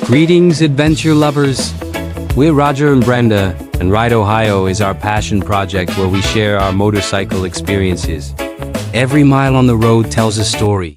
Greetings, adventure lovers. We're Roger and Brenda, and Ride Ohio is our passion project where we share our motorcycle experiences. Every mile on the road tells a story.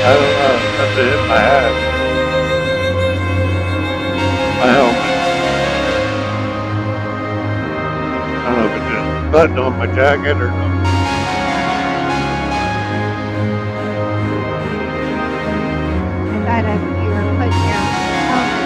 I don't know. I have to hit my hat. My helmet. I don't know if it's just a button on my jacket or not. I thought you were putting your helmet.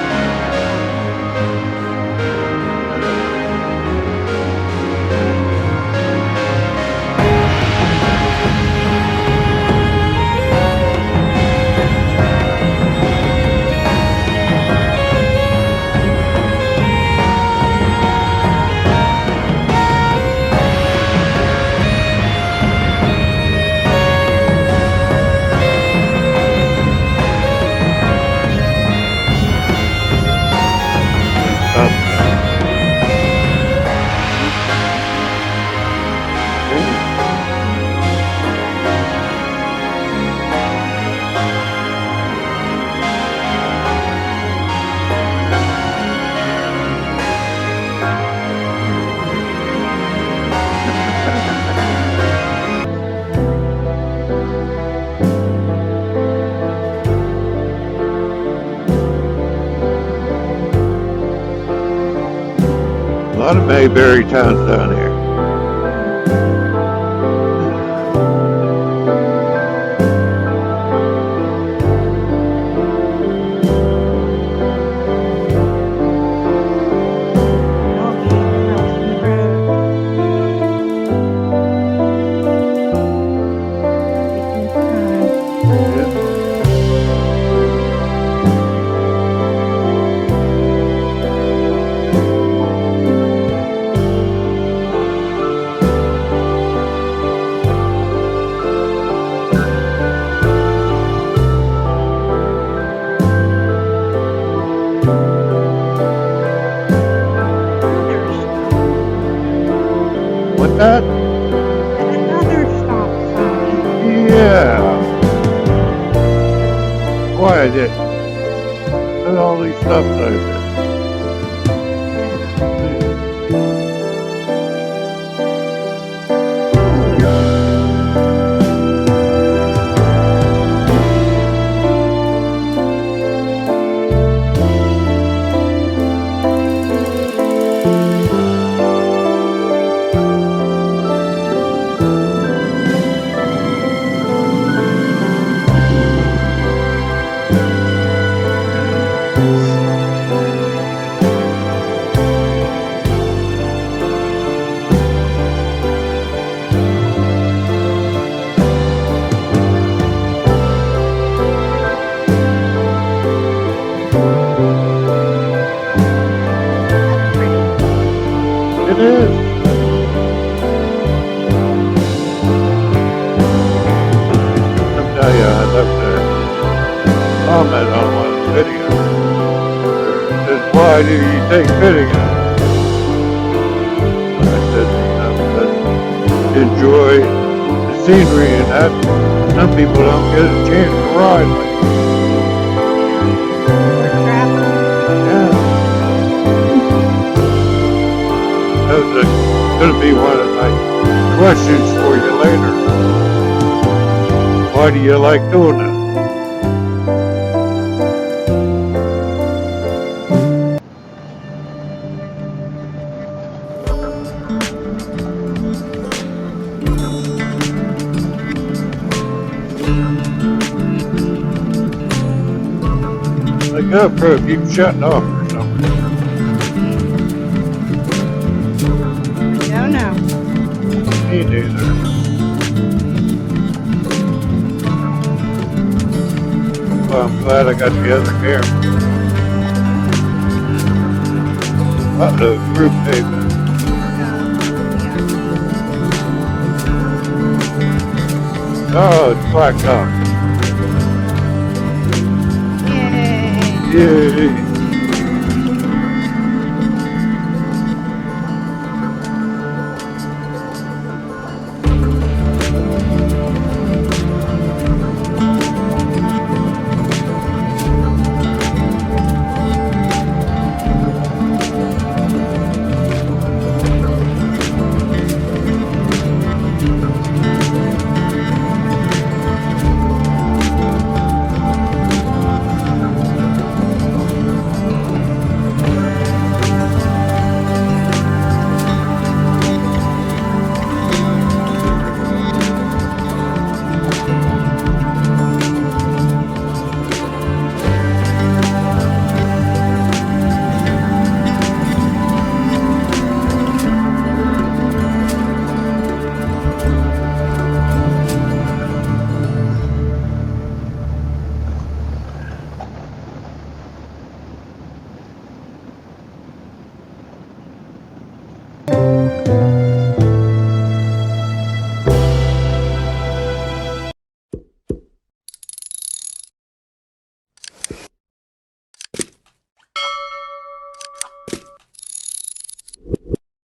lot of Mayberry towns down here. What's that? Another stop sign. Yeah. Quiet it. Look at all these stop signs there. It is. I'll tell you, I left a comment on one video. It says, why do you take videos? I said, because enjoy the scenery and that. Some people don't get a chance to ride like We're traveling. yeah. That's going to be one of my questions for you later. Why do you like doing it? Like GoPro keeps shutting off or something. Don't know. Me neither. Well, I'm glad I got the other camera. Uh-oh, group pavement. Oh, it's blacked out. Yay. Yay.